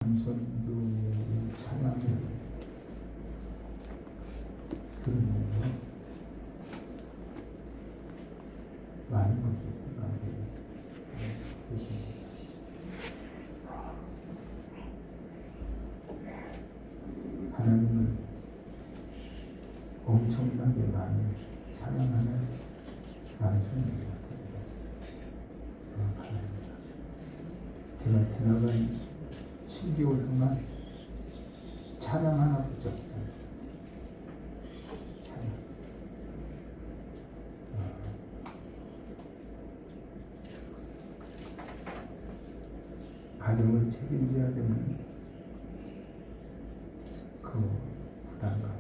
남성들의 찬양을 들으면서 많은 것을 생각하게 됩니다. 하나님을 엄청나게 많이 찬양하는 남성들이 같습니다. 제가 지나간 7개월 동안 찬양 하나 본 적 없어요. 찬양. 가정을 책임져야 되는 그 부담감.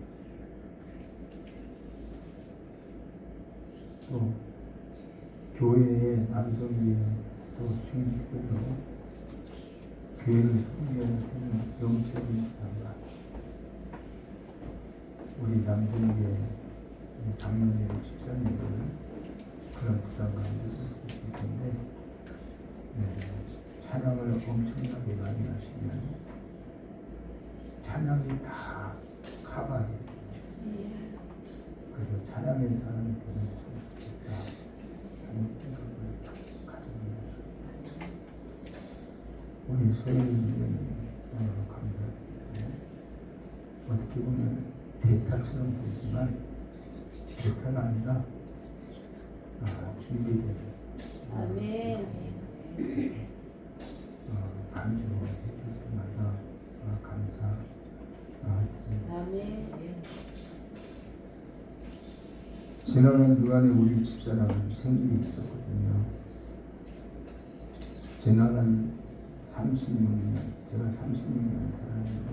또 교회의 남성의 또 중직들로 교회를 섬겨야 되는 영적인 부담감. 우리 남성의 장로님, 집사님들은 그런 부담감이 있을 수 있을 텐데, 찬양을 엄청나게 많이 하시면 찬양이 다 커버하게 돼요. 그래서 찬양의 사람이 되는 참 좋겠다 하는 생각을 가집니다. 우리 소연님이 감사드리고, 어떻게 보면 대타처럼 보이지만 대타가 아니라 준비된 반주를 해줄 때마다 감사드립니다. 지난 주간에 우리 집사람 생일이 있었거든요. 지난 36년, 제가 36년 살았는데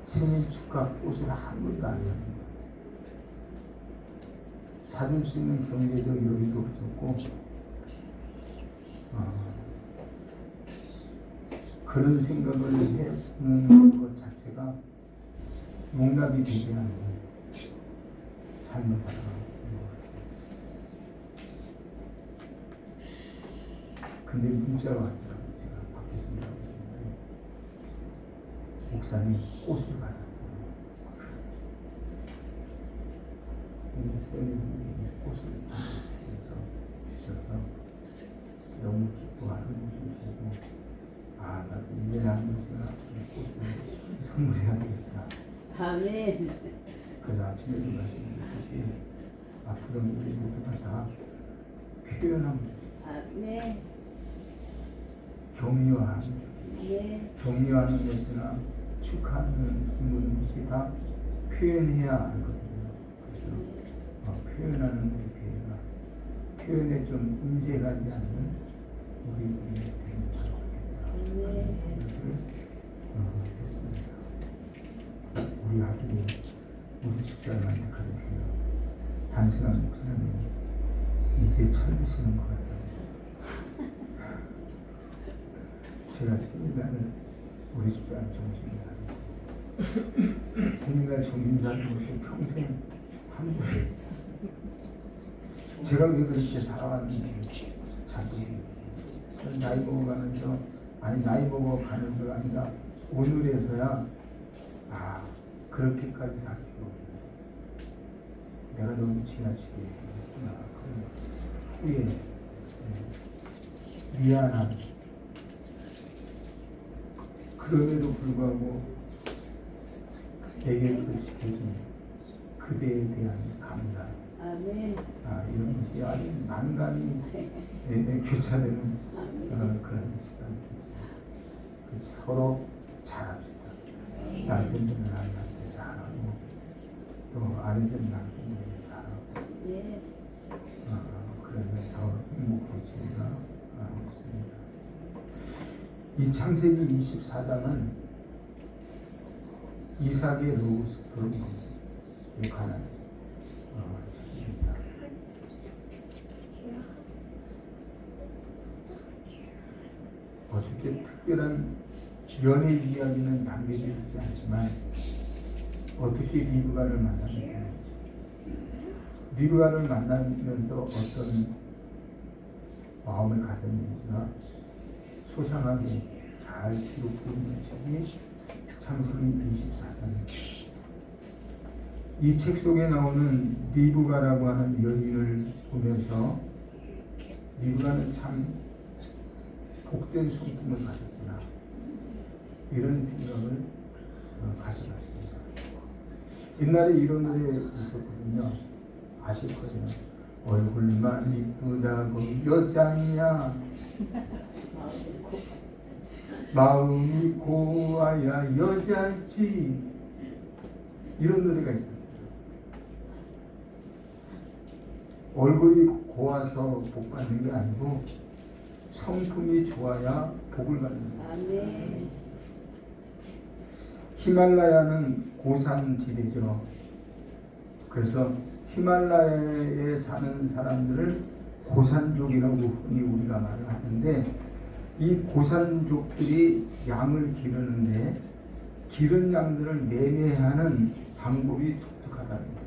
생일 축하 꽃을 한 번도 안 줬습니다. 사줄 수 있는 경제도 여유도 없었고, 그런 생각을 해보는 것 자체가 용납이 되지 않는 삶을 살아가는 것 같아요. 근데 문자가 왔더라고요. 제가 밖에서 일하고 있는데 목사님 꽃을 받았어요. 근데 세연이 선생님이 꽃을 주셔서 너무 기뻐하는 모습을 보고, 나도 1년에 한 번씩은 꽃을 선물해야 되겠다. 아멘. 그래서 아침에도 말씀드렸듯이 앞으로는 우리 모두가 다 표현하면 아멘. 격려하는 쪽이에요. 격려하는 것이나 축하하는 것이 다 표현해야 하거든요. 그래서 표현하는 우리 교회가 표현에 좀 인색하지 않는 우리 되면 참 좋겠다 하는 생각을 했습니다. 우리 아들이 우리 집사람한테 그랬대요. 단순한 목사님 이제 철드시는 것 같다고. 제가 생일날을 우리 집사람 정신이 생일날 정신사는 것도 평생 한 번에 제가 왜 그렇게 살아왔는지 잘 모르겠어요. 나이 먹어가면서, 나이 먹어가면서가 아니라 오늘에서야 그렇게까지 살 필요 없네. 내가 너무 지나치게 했구나. 후회, 미안함. 그럼에도 불구하고 내게 그 지켜준 그대에 대한 감사. 아멘. 이런 것이 아주 난감히 교차되는 그런 시간입니다. 서로 잘합시다. 남편들은 아내한테 잘하고, 또 아내들은 남편들에게 잘하고, 그러면 더 행복해지리라 믿습니다. 이 창세기 24장은 이삭의 로스트에 관한 책입니다. 어떻게 특별한 연애 이야기는 담겨져 있지 않지만 어떻게 리브가를 만나게 리브가를 만나면서 어떤 마음을 가졌는지가 소상하게 잘 기록되어 있는 책이 창세기 24장입니다. 이 책 속에 나오는 리브가라고 하는 여인을 보면서 리브가는 참 복된 성품을 가졌구나, 이런 생각을 가져봤습니다. 옛날에 이런 노래 있었거든요. 아실 거예요. 얼굴만 이쁘다고 여자냐, 마음이 고와야 여자지, 이런 노래가 있었어요. 얼굴이 고와서 복 받는 게 아니고 성품이 좋아야 복을 받는 거예요. 아멘. 히말라야는 고산지대죠. 그래서 히말라야에 사는 사람들을 고산족이라고 흔히 우리가 말을 하는데, 이 고산족들이 양을 기르는데 기른 양들을 매매하는 방법이 독특하답니다.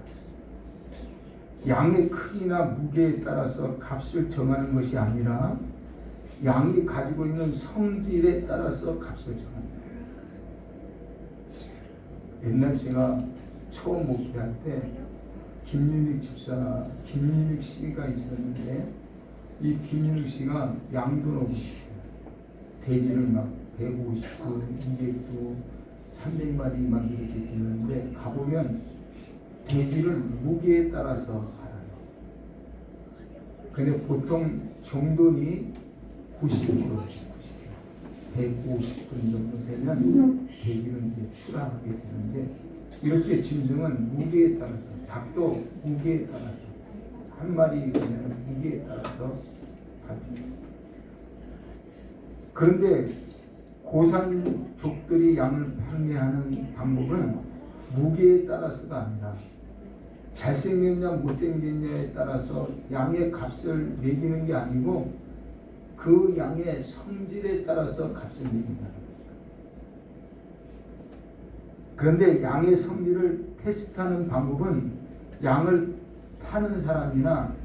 양의 크기나 무게에 따라서 값을 정하는 것이 아니라 양이 가지고 있는 성질에 따라서 값을 정합니다. 옛날 제가 처음 목회할 때 김윤익 집사, 김윤익 씨가 있었는데, 이 김윤익 씨가 양도노부, 돼지를 막 150두, 200두, 300마리 막 이렇게 되는데, 가보면 돼지를 무게에 따라서 팔아요. 근데 보통 정돈이 90kg, 150분 정도 되면 돼지는 이제 출하하게 되는데, 이렇게 짐승은 무게에 따라서, 닭도 무게에 따라서, 한 마리 그냥 무게에 따라서 팔죠. 그런데 고산족들이 양을 판매하는 방법은 무게에 따라서가 아니라 잘생겼냐 못생겼냐에 따라서 양의 값을 매기는 게 아니고 그 양의 성질에 따라서 값을 매긴다는 거죠. 그런데 양의 성질을 테스트하는 방법은 양을 파는 사람이나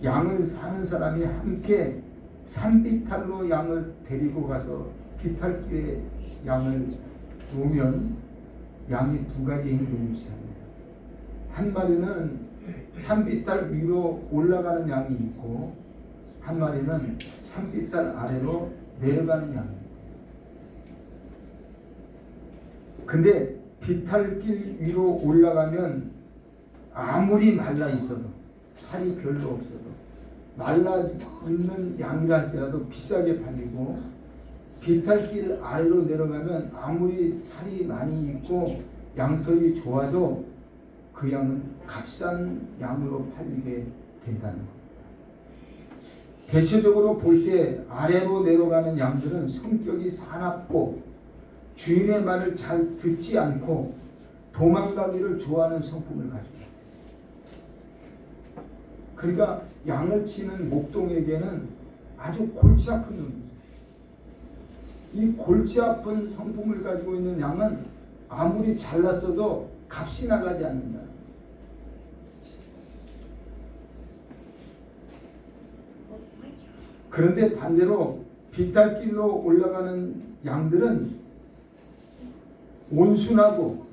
양을 사는 사람이 함께 산비탈로 양을 데리고 가서 비탈길에 양을 놓으면 양이 두 가지 행동을 시작합니다. 한 마리는 산비탈 위로 올라가는 양이 있고, 한 마리는 산비탈 아래로 내려가는 양입니다. 근데 비탈길 위로 올라가면 아무리 말라 있어도, 살이 별로 없어도, 말라 있는 양이라 할지라도 비싸게 팔리고, 비탈길 아래로 내려가면 아무리 살이 많이 있고 양털이 좋아도 그 양은 값싼 양으로 팔리게 된다는 겁니다. 대체적으로 볼 때 아래로 내려가는 양들은 성격이 사납고 주인의 말을 잘 듣지 않고 도망가기를 좋아하는 성품을 가지고 있습니다. 그러니까 양을 치는 목동에게는 아주 골치 아픈 놈이죠. 이 골치 아픈 성품을 가지고 있는 양은 아무리 잘났어도 값이 나가지 않는다. 그런데 반대로 비탈길로 올라가는 양들은 온순하고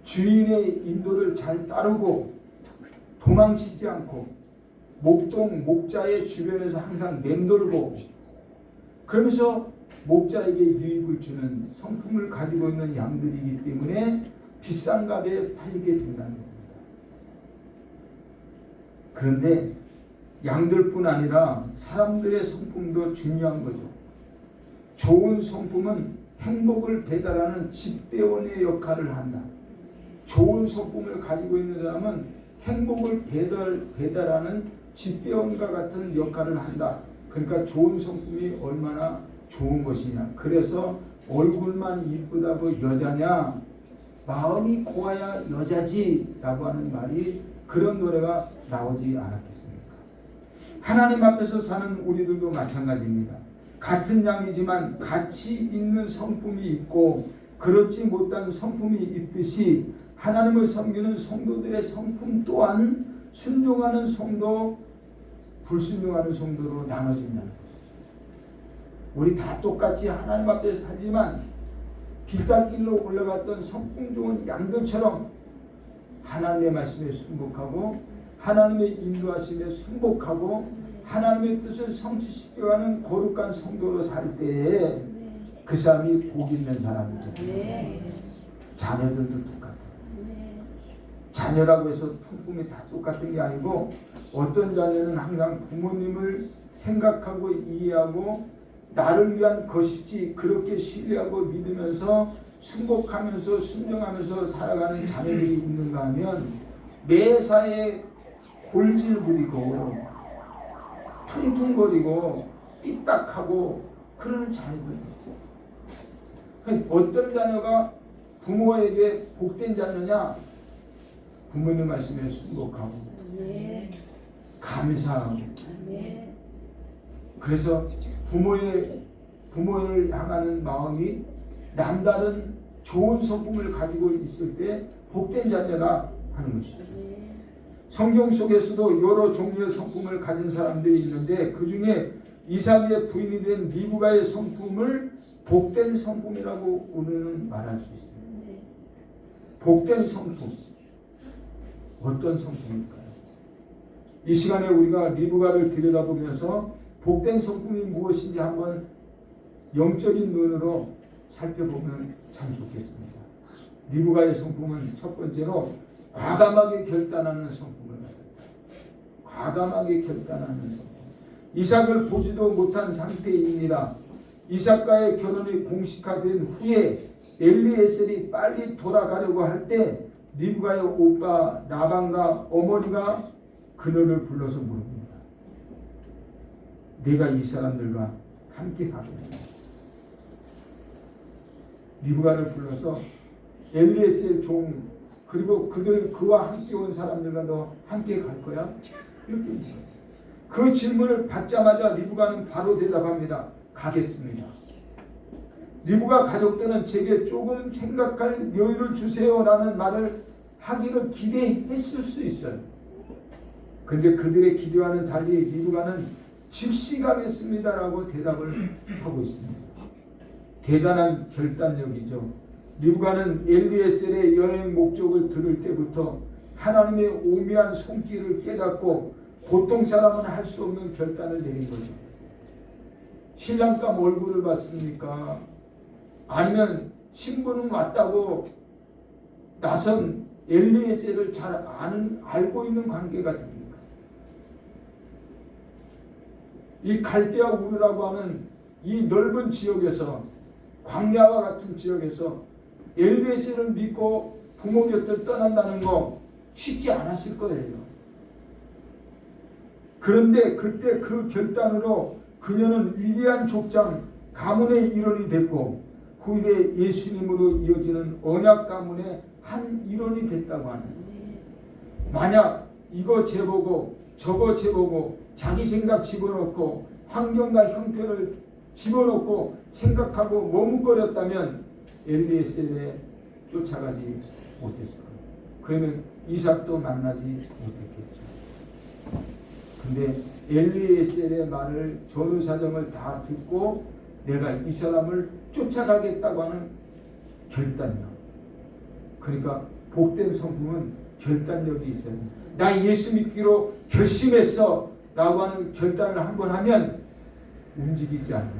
주인의 인도를 잘 따르고 도망치지 않고 목동 목자의 주변에서 항상 맴돌고, 그러면서 목자에게 유익을 주는 성품을 가지고 있는 양들이기 때문에 비싼 값에 팔리게 된다는 겁니다. 그런데 양들뿐 아니라 사람들의 성품도 중요한 거죠. 좋은 성품은 행복을 배달하는 집배원의 역할을 한다. 좋은 성품을 가지고 있는 사람은 행복을 배달하는 집배원과 같은 역할을 한다. 그러니까 좋은 성품이 얼마나 좋은 것이냐. 그래서 얼굴만 이쁘다고 여자냐, 마음이 고와야 여자지 라고 하는 말이, 그런 노래가 나오지 않았겠습니까? 하나님 앞에서 사는 우리들도 마찬가지입니다. 같은 양이지만 가치 있는 성품이 있고 그렇지 못한 성품이 있듯이 하나님을 섬기는 성도들의 성품 또한 순종하는 성도, 불순종하는 성도로 나눠진다는 것이죠. 우리 다 똑같이 하나님 앞에서 살지만 길단길로 올라갔던 성품 좋은 양들처럼 하나님의 말씀에 순복하고 하나님의 인도하심에 순복하고 하나님의 뜻을 성취시켜가는 거룩한 성도로 살 때에 그 사람이 복 있는 사람이죠. 자녀들도 똑같아요. 자녀라고 해서 성품이 다 똑같은 게 아니고 어떤 자녀는 항상 부모님을 생각하고 이해하고 나를 위한 것이지 그렇게 신뢰하고 믿으면서 순복하면서 순종하면서 살아가는 자녀들이 있는가 하면 매사에 골질 부리고 퉁퉁거리고 삐딱하고 그러는 자녀들이 있어요. 어떤 자녀가 부모에게 복된 자녀냐? 부모님 말씀에 순복하고 감사하고 그래서 부모를 향하는 마음이 남다른 좋은 성품을 가지고 있을 때 복된 자녀라 하는 것이죠. 성경 속에서도 여러 종류의 성품을 가진 사람들이 있는데 그 중에 이삭의 부인이 된 리브가의 성품을 복된 성품이라고 우리는 말할 수 있습니다. 복된 성품. 어떤 성품일까요? 이 시간에 우리가 리브가를 들여다보면서 복된 성품이 무엇인지 한번 영적인 눈으로 살펴보면 참 좋겠습니다. 리브가의 성품은 첫 번째로 과감하게 결단하는 성품을 가졌다. 과감하게 결단하는 성품. 이삭을 보지도 못한 상태입니다. 이삭과의 결혼이 공식화된 후에 엘리에셀이 빨리 돌아가려고 할 때 리브가의 오빠 라반과 어머니가 그녀를 불러서 물습니다. 내가 이 사람들과 함께 가겠다. 리브가를 불러서 엘리에셀 종 그리고 그와 함께 온 사람들과 너 함께 갈 거야? 이렇게 그 질문을 받자마자 리브가는 바로 대답합니다. 가겠습니다. 리브가 가족들은 제게 조금 생각할 여유를 주세요라는 말을 하기를 기대했을 수 있어요. 근데 그들의 기대와는 달리 리브가는 즉시 가겠습니다라고 대답을 하고 있습니다. 대단한 결단력이죠. 리브가는 엘리에셀의 여행 목적을 들을 때부터 하나님의 오묘한 손길을 깨닫고 보통 사람은 할 수 없는 결단을 내린 거죠. 신랑감 얼굴을 봤습니까? 아니면 신부는 왔다고 나선 엘리에셀을 잘 알고 있는 관계가 됩니까? 이 갈대아 우르라고 하는 이 넓은 지역에서 광야와 같은 지역에서 엘리에셀을 믿고 부모 곁을 떠난다는 거 쉽지 않았을 거예요. 그런데 그때 그 결단으로 그녀는 위대한 족장 가문의 일원이 됐고 후일에 예수님으로 이어지는 언약 가문의 한 일원이 됐다고 하는. 만약 이거 재보고 저거 재보고 자기 생각 집어넣고 환경과 형편을 집어넣고 생각하고 머뭇거렸다면 엘리에셀에 쫓아가지 못했을 거예요. 그러면 이삭도 만나지 못했겠죠. 근데 엘리에셀의 말을 전후사정을 다 듣고 내가 이 사람을 쫓아가겠다고 하는 결단력. 그러니까 복된 성품은 결단력이 있어요. 나 예수 믿기로 결심했어 라고 하는 결단을 한번 하면 움직이지 않는,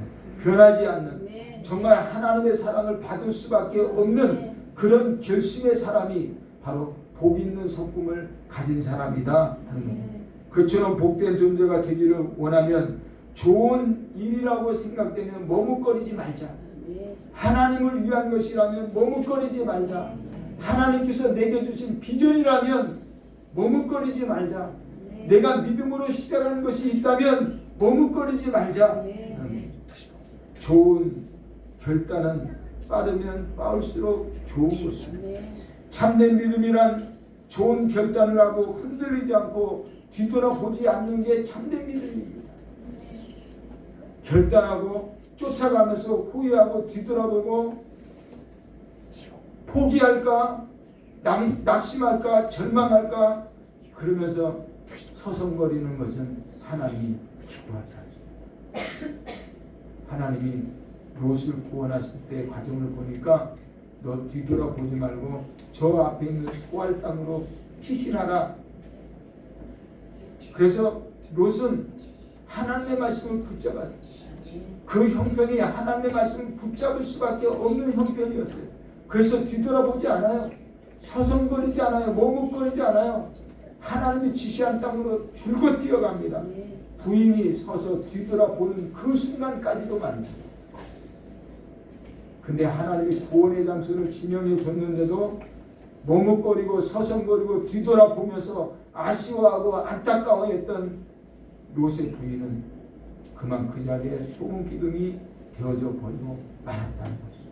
변하지 않는, 정말 하나님의 사랑을 받을 수밖에 없는 그런 결심의 사람이 바로 복 있는 성품을 가진 사람이다 하는 겁니다. 그처럼 복된 존재가 되기를 원하면 좋은 일이라고 생각되면 머뭇거리지 말자. 하나님을 위한 것이라면 머뭇거리지 말자. 하나님께서 내게 주신 비전이라면 머뭇거리지 말자. 내가 믿음으로 시작하는 것이 있다면 머뭇거리지 말자. 좋은 결단은 빠르면 빠를수록 좋은 것입니다. 참된 믿음이란 좋은 결단을 하고 흔들리지 않고 뒤돌아보지 않는 게 참된 믿음입니다. 결단하고 쫓아가면서 후회하고 뒤돌아보고 포기할까 낙심할까 절망할까 그러면서 서성거리는 것은 하나님이 기뻐하지 않습니다. 하나님이 롯을 구원하실 때 과정을 보니까 너 뒤돌아보지 말고 저 앞에 있는 소알 땅으로 피신하라. 그래서 롯은 하나님의 말씀을 붙잡았어요. 그 형편이 하나님의 말씀을 붙잡을 수밖에 없는 형편이었어요. 그래서 뒤돌아보지 않아요. 서성거리지 않아요. 머뭇거리지 않아요. 하나님이 지시한 땅으로 줄곧 뛰어갑니다. 부인이 서서 뒤돌아보는 그 순간까지도 말입니다. 근데 하나님이 구원의 장소를 지명해 줬는데도 머뭇거리고 서성거리고 뒤돌아보면서 아쉬워하고 안타까워했던 롯의 부인은 그만 그 자리에 소금 기둥이 되어져 버리고 말았다는 것이죠.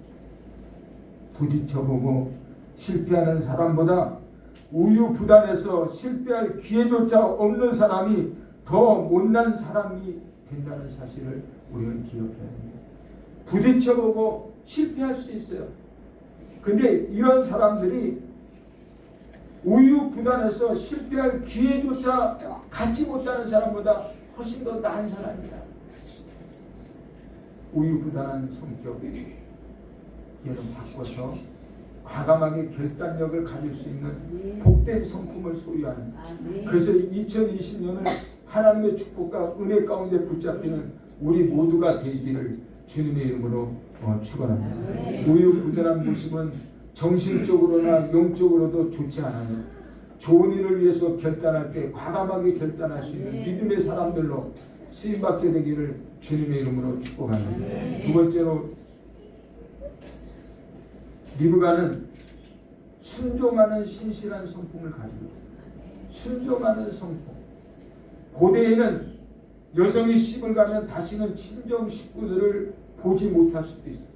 부딪혀보고 실패하는 사람보다 우유부단해서 실패할 기회조차 없는 사람이 더 못난 사람이 된다는 사실을 우리는 기억해야 합니다. 부딪혀보고 실패할 수 있어요. 근데 이런 사람들이 우유부단해서 실패할 기회조차 갖지 못하는 사람보다 훨씬 더 나은 사람이다. 우유부단한 성격, 얘는 바꿔서 과감하게 결단력을 가질 수 있는 복된 성품을 소유하는. 그래서 2020년을 하나님의 축복과 은혜 가운데 붙잡히는 우리 모두가 되기를 주님의 이름으로 축원합니다. 우유부단한 모습은 정신적으로나 영적으로도 좋지 않아요. 좋은 일을 위해서 결단할 때 과감하게 결단할 수 있는 믿음의 사람들로 쓰임받게 되기를 주님의 이름으로 축복합니다. 두 번째로 리브가는 순종하는 신실한 성품을 가지고 있습니다. 순종하는 성품. 고대에는 여성이 시집을 가면 다시는 친정 식구들을 보지 못할 수도 있어요.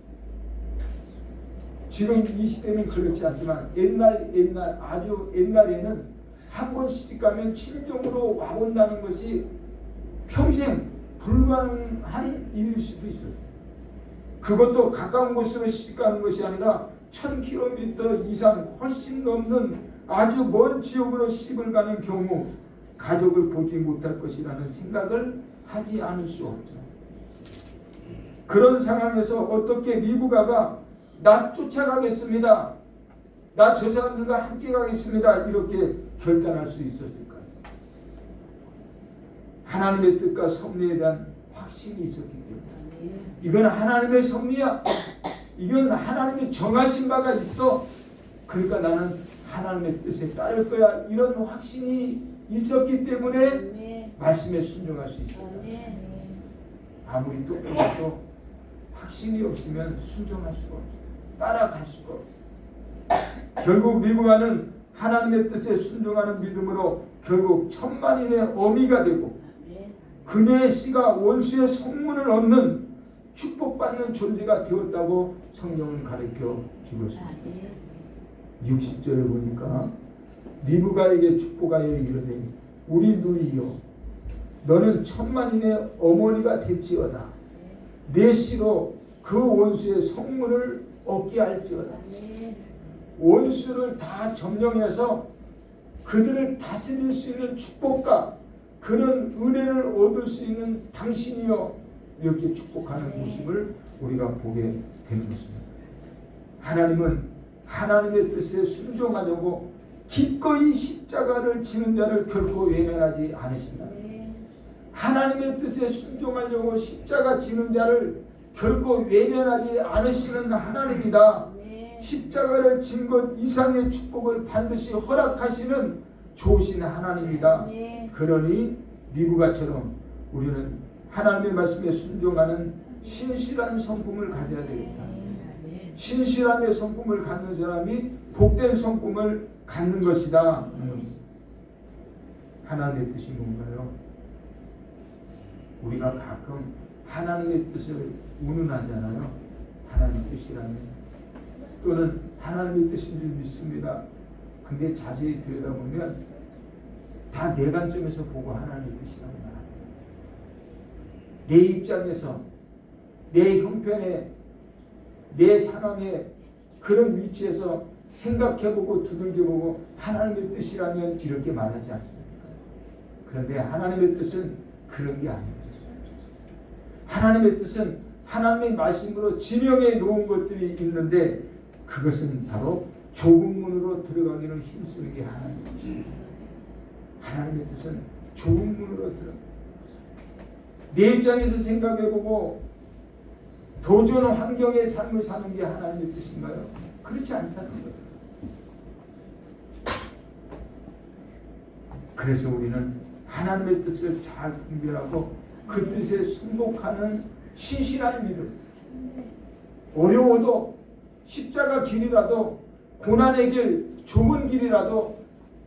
지금 이 시대는 그렇지 않지만 옛날 아주 옛날에는 한 번 시집 가면 친정으로 와본다는 것이 평생 불가능한 일일 수도 있어요. 그것도 가까운 곳으로 시집 가는 것이 아니라 1000km 이상 훨씬 넘는 아주 먼 지역으로 시집을 가는 경우 가족을 보지 못할 것이라는 생각을 하지 않을 수 없죠. 그런 상황에서 어떻게 리브가가 나 쫓아가겠습니다, 나 저 사람들과 함께 가겠습니다 이렇게 결단할 수 있었을까요? 하나님의 뜻과 섭리에 대한 확신이 있었기 때문에. 이건 하나님의 섭리야, 이건 하나님이 정하신 바가 있어, 그러니까 나는 하나님의 뜻에 따를 거야, 이런 확신이 있었기 때문에 말씀에 순종할 수 있습니다. 아무리 똑똑해도 확신이 없으면 순종할 수가 없어요. 따라갈 수가 없어요. 결국 리브가는 하나님의 뜻에 순종하는 믿음으로 결국 천만인의 어미가 되고 그녀의 씨가 원수의 성문을 얻는 축복받는 존재가 되었다고 성경은 가르쳐 주고 있습니다. 60절을 보니까 리브가에게 축복하여 이르되 우리 누이여 너는 천만인의 어머니가 될지어다. 내 씨로 그 원수의 성문을 얻게 할지어다. 원수를 다 점령해서 그들을 다스릴 수 있는 축복과 그런 은혜를 얻을 수 있는 당신이여, 이렇게 축복하는 모습을 우리가 보게 되는 것입니다. 하나님은 하나님의 뜻에 순종하려고 기꺼이 십자가를 지는 자를 결코 외면하지 않으신다. 하나님의 뜻에 순종하려고 십자가 지는 자를 결코 외면하지 않으시는 하나님이다. 십자가를 진 것 이상의 축복을 반드시 허락하시는 좋으신 하나님이다. 그러니 리브가처럼 우리는 하나님의 말씀에 순종하는 신실한 성품을 가져야 되겠다. 신실함의 성품을 갖는 사람이 복된 성품을 갖는 것이다. 하나님의 뜻이 뭔가요? 우리가 가끔 하나님의 뜻을 운운하잖아요. 하나님의 뜻이라면, 또는 하나님의 뜻인 줄 믿습니다. 근데 자세히 들여다보면 다 내 관점에서 보고 하나님의 뜻이라고 말합니다. 내 입장에서, 내 형편에, 내 상황에, 그런 위치에서 생각해보고 두들겨보고 하나님의 뜻이라면 이렇게 말하지 않습니까? 그런데 하나님의 뜻은 그런 게 아니에요. 하나님의 뜻은 하나님의 말씀으로 지명해 놓은 것들이 있는데 그것은 바로 좁은 문으로 들어가기를 힘쓰는 게 하나님의 뜻입니다. 하나님의 뜻은 좁은 문으로 들어가. 내 입장에서 생각해보고 도전 환경의 삶을 사는 게 하나님의 뜻인가요? 그렇지 않다는 거예요. 그래서 우리는 하나님의 뜻을 잘 분별하고 그 뜻에 순복하는 신실한 믿음. 어려워도 십자가 길이라도 고난의 길, 좁은 길이라도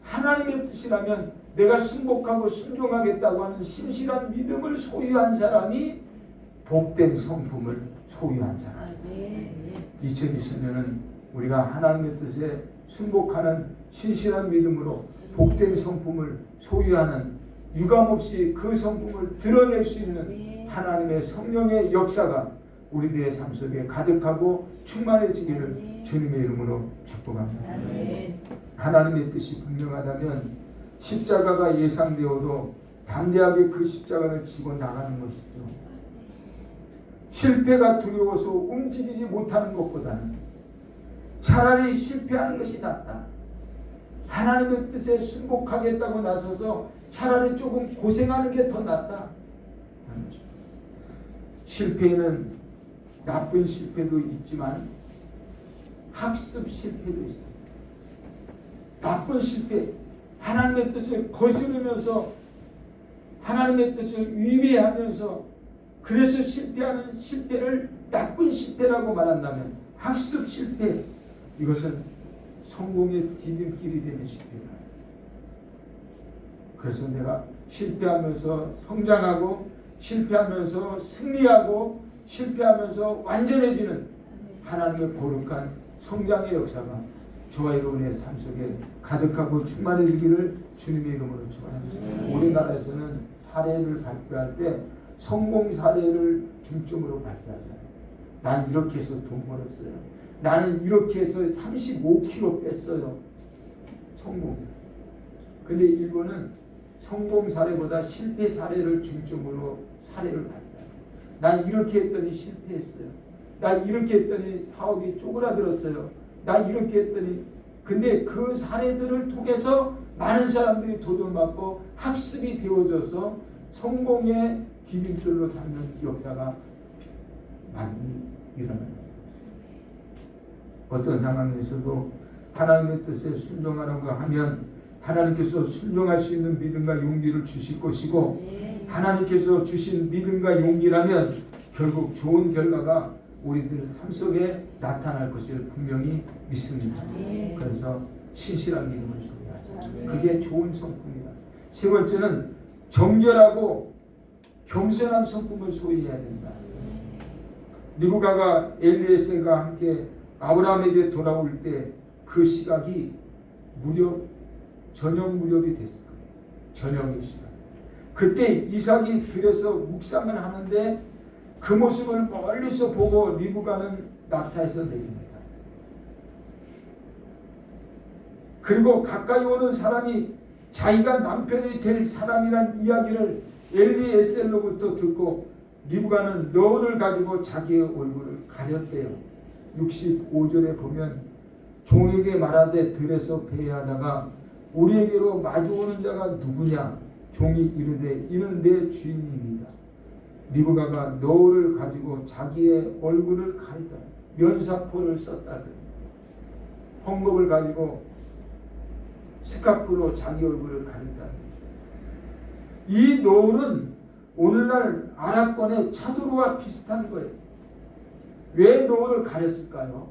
하나님의 뜻이라면 내가 순복하고 순종하겠다고 하는 신실한 믿음을 소유한 사람이 복된 성품을 소유한 사람. 2020년은 우리가 하나님의 뜻에 순복하는 신실한 믿음으로 복된 성품을 소유하는 유감없이 그 성품을 드러낼 수 있는 하나님의 성령의 역사가 우리들의 삶 속에 가득하고 충만해지기를 주님의 이름으로 축복합니다. 하나님의 뜻이 분명하다면 십자가가 예상되어도 담대하게 그 십자가를 지고 나가는 것이죠. 실패가 두려워서 움직이지 못하는 것보다는 차라리 실패하는 것이 낫다. 하나님의 뜻에 순복하겠다고 나서서 차라리 조금 고생하는 게 더 낫다. 실패에는 나쁜 실패도 있지만 학습 실패도 있습니다. 나쁜 실패, 하나님의 뜻을 거스르면서 하나님의 뜻을 위배하면서 그래서 실패하는 실패를 나쁜 실패라고 말한다면 학습 실패, 이것은 성공의 디딤길이 되는 실패다. 그래서 내가 실패하면서 성장하고 실패하면서 승리하고 실패하면서 완전해지는 하나님의 거룩한 성장의 역사가 저와 여러분의 삶 속에 가득하고 충만해지기를 주님의 이름으로 축원합니다. 우리나라에서는 사례를 발표할 때 성공 사례를 중점으로 발표하잖아요. 난 이렇게 해서 돈 벌었어요. 나는 이렇게 해서 35kg 뺐어요. 성공 사례. 근데 일본은 성공 사례보다 실패 사례를 중점으로 사례를 발표해요. 난 이렇게 했더니 실패했어요. 난 이렇게 했더니 사업이 쪼그라들었어요. 난 이렇게 했더니, 근데 그 사례들을 통해서 많은 사람들이 도전받고 학습이 되어져서 성공의 디딤돌로 잡는 역사가 많이 일어나는 거예요. 어떤 상황에서도 하나님의 뜻에 순종하는가 하면 하나님께서 순종할 수 있는 믿음과 용기를 주실 것이고, 하나님께서 주신 믿음과 용기라면 결국 좋은 결과가 우리들 삶 속에 나타날 것을 분명히 믿습니다. 그래서 신실한 믿음을 소유하자. 그게 좋은 성품이다. 세 번째는 정결하고 겸손한 성품을 소유해야 된다. 리브가가 엘리에셀과 함께 아브라함에게 돌아올 때 그 시각이 무렵 저녁 무렵이 됐을 거예요. 저녁의 시간. 그때 이삭이 들여서 묵상을 하는데 그 모습을 멀리서 보고 리브가는 낙타에서 내립니다. 그리고 가까이 오는 사람이 자기가 남편이 될 사람이란 이야기를 엘리에셀로부터 듣고 리브가는 너울을 가지고 자기의 얼굴을 가렸대요. 65절에 보면 종에게 말하되 들에서 배회하다가 우리에게로 마주오는 자가 누구냐? 종이 이르되 이는 내 주인입니다. 리브가가 너울을 가지고 자기의 얼굴을 가리다. 면사포를 썼다. 헝겊을 가지고 스카프로 자기 얼굴을 가린다. 이 너울은 오늘날 아랍권의 차도르와 비슷한 거예요. 왜 너울을 가렸을까요?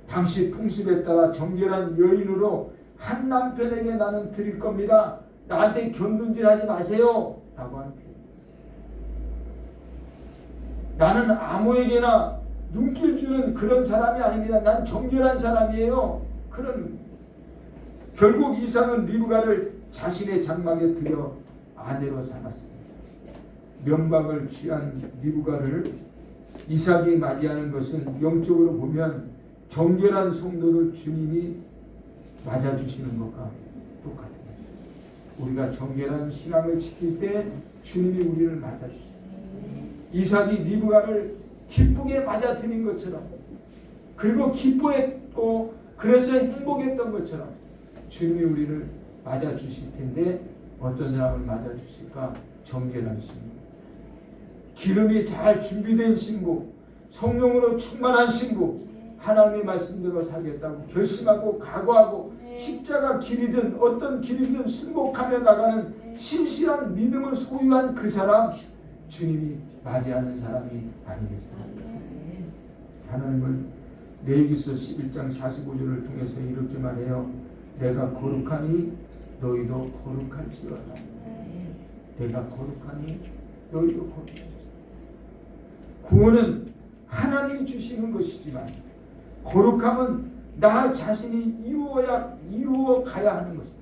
당시 풍습에 따라 정결한 여인으로 한 남편에게 나는 드릴 겁니다. 나한테 견눈질하지 마세요. 라고 하는 표현. 나는 아무에게나 눈길 주는 그런 사람이 아닙니다. 난 정결한 사람이에요. 그런 결국 이삭은 리브가를 자신의 장막에 들여 아내로 삼았습니다. 면박을 취한 리브가를 이삭이 맞이하는 것은 영적으로 보면 정결한 성도를 주님이 맞아주시는 것과 똑같은 것입니다. 우리가 정결한 신앙을 지킬 때 주님이 우리를 맞아주세요. 이삭이 리브가를 기쁘게 맞아들인 것처럼, 그리고 기뻐했고 그래서 행복했던 것처럼 주님이 우리를 맞아주실 텐데 어떤 사람을 맞아주실까? 정결한 신부, 기름이 잘 준비된 신부, 성령으로 충만한 신부, 하나님의 말씀대로 살겠다고 결심하고 각오하고 십자가 길이든 어떤 길이든 승복하며 나가는 신실한 믿음을 소유한 그 사람, 주님이 맞이하는 사람이 아니겠습니까? 하나님은 레위기서 11장 45절을 통해서 이렇게 말해요. 내가 거룩하니 너희도 거룩할지어다. 내가 거룩하니 너희도 거룩할지어다. 구원은 하나님이 주시는 것이지만 거룩함은 나 자신이 이루어 가야 하는 것입니다.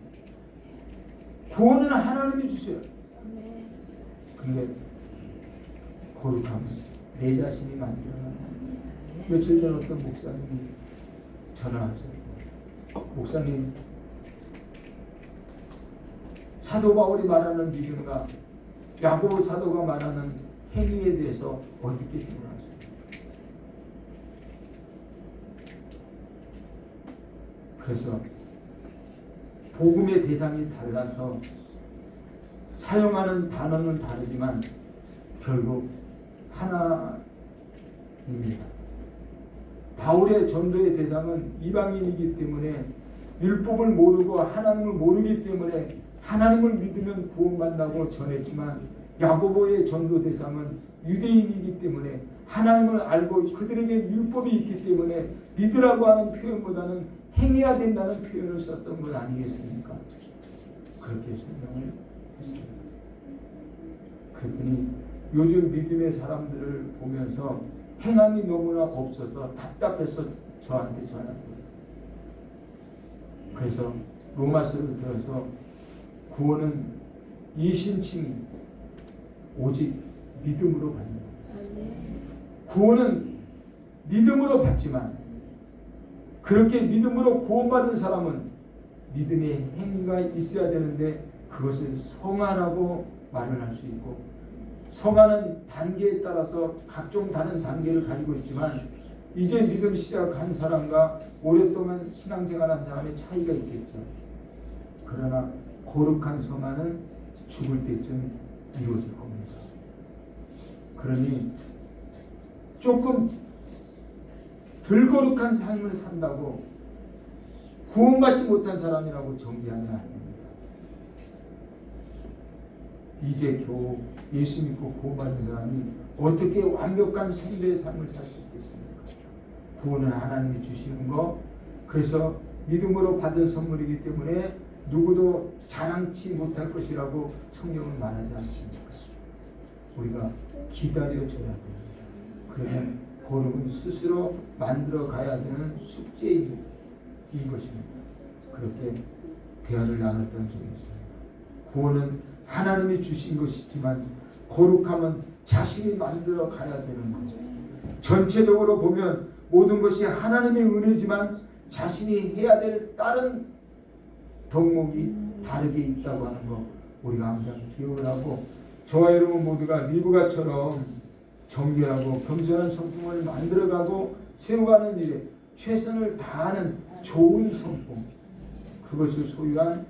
구원은 하나님이 주셔요. 근데 거룩함은 내 자신이 만들어가는. 며칠 전 어떤 목사님이 전화하셨어요. 목사님, 사도 바울이 말하는 믿음과 야고보 사도가 말하는 행위에 대해서 어떻게 생각하세요? 그래서 복음의 대상이 달라서 사용하는 단어는 다르지만 결국 하나입니다. 바울의 전도의 대상은 이방인이기 때문에 율법을 모르고 하나님을 모르기 때문에 하나님을 믿으면 구원받는다고 전했지만 야고보의 전도 대상은 유대인이기 때문에 하나님을 알고 그들에게 율법이 있기 때문에 믿으라고 하는 표현보다는 행해야 된다는 표현을 썼던 것 아니겠습니까? 그렇게 설명을 했습니다. 그랬더니 요즘 믿음의 사람들을 보면서 행함이 너무나 없어서 답답해서 저한테 전화합니다. 그래서 로마서를 들어서 구원은 이신칭 오직 믿음으로 받는다. 구원은 믿음으로 받지만 그렇게 믿음으로 구원받은 사람은 믿음의 행위가 있어야 되는데 그것을 성화라고 말을 할 수 있고, 성화는 단계에 따라서 각종 다른 단계를 가지고 있지만 이제 믿음 시작한 사람과 오랫동안 신앙생활한 사람의 차이가 있겠죠. 그러나 거룩한 성화는 죽을 때쯤 이루어질 겁니다. 그러니 조금 덜 거룩한 삶을 산다고 구원받지 못한 사람이라고 정죄하면 안 됩니다. 이제 겨우 예수 믿고 구원받은 사람이 어떻게 완벽한 성도의 삶을 살 수 있겠습니까? 구원은 하나님이 주시는 거, 그래서 믿음으로 받은 선물이기 때문에 누구도 자랑치 못할 것이라고 성경은 말하지 않습니까? 우리가 기다려줘야 됩니다. 그러면 거룩은 스스로 만들어 가야 되는 숙제인 것입니다. 그렇게 대화를 나눴던 적이 있습니다. 구원은 하나님이 주신 것이지만 거룩함은 자신이 만들어 가야 되는 거죠. 전체적으로 보면 모든 것이 하나님의 은혜지만 자신이 해야 될 다른 덕목이 다르게 있다고 하는 거 우리가 항상 기억을 하고, 저와 여러분 모두가 리브가처럼 정결하고 겸손한 성품을 만들어가고 세워가는 일에 최선을 다하는 좋은 성품, 그것을 소유한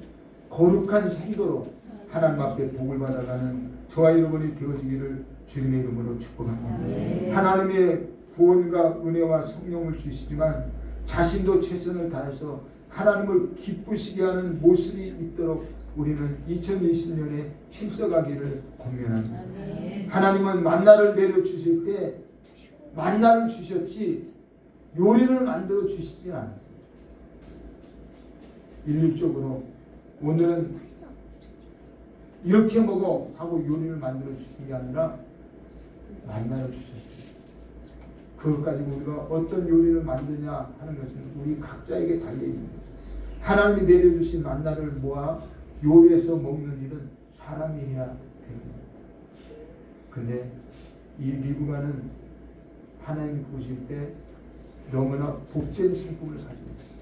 거룩한 생도로 하나님 앞에 복을 받아가는 저와 여러분이 되어지기를 주님의 이름으로 축복합니다. 하나님의 구원과 은혜와 성령을 주시지만 자신도 최선을 다해서 하나님을 기쁘시게 하는 모습이 있도록 우리는 2020년에 힘써가기를 권면합니다. 하나님은 만나를 내려주실 때 만나를 주셨지 요리를 만들어 주시지 않았어요. 일률적으로 오늘은 이렇게 먹어 하고 요리를 만들어 주신 게 아니라 만나를 주셨어요. 그것까지 우리가 어떤 요리를 만드냐 하는 것은 우리 각자에게 달려있습니다. 하나님이 내려주신 만나를 모아 요리해서 먹는 일은 사람이 해야 됩니다. 근데 이 리브가는 하나님 보실 때 너무나 복된 성품을 가지고 있어요.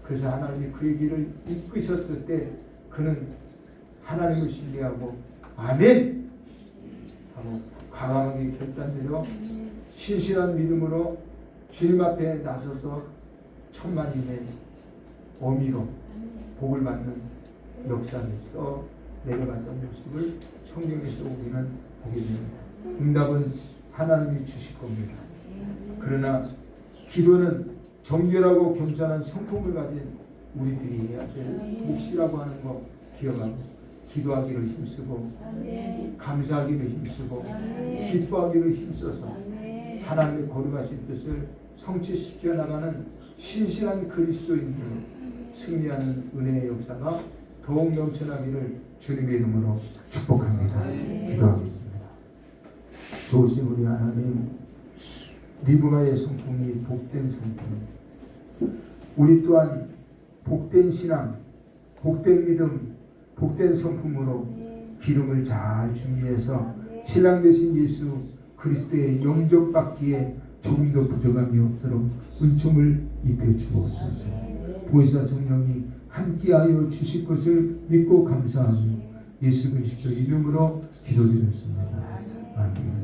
그래서 하나님이 그의 길을 이끄셨을 때 그는 하나님을 신뢰하고 아멘 하고 과감하게 결단내려 신실한 믿음으로 주님 앞에 나서서 천만인의 어미로 복을 받는 역사에서 내려갔던 모습을 성경에서 우리는 보게 됩니다. 응답은 하나님이 주실 겁니다. 그러나 기도는 정결하고 겸손한 성품을 가진 우리들이 해야 될 몫이라고 하는 거 기억하고 기도하기를 힘쓰고 감사하기를 힘쓰고 기뻐하기를 힘써서 하나님의 거룩하신 뜻을 성취시켜 나가는 신실한 그리스도인들로 승리하는 은혜의 역사가 더욱 넘쳐나기를 주님의 이름으로 축복합니다. 기도하겠습니다. 좋으신 우리 하나님, 리브가의 성품이 복된 성품, 우리 또한 복된 신앙, 복된 믿음, 복된 성품으로 기름을 잘 준비해서 신랑 되신 예수 그리스도의 영접받기에 조금 더 부족함이 없도록 은총을 입혀 주옵소서. 보혜사 성령이 함께하여 주실 것을 믿고 감사하며 예수 그리스도 이름으로 기도드렸습니다. 아멘.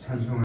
찬송.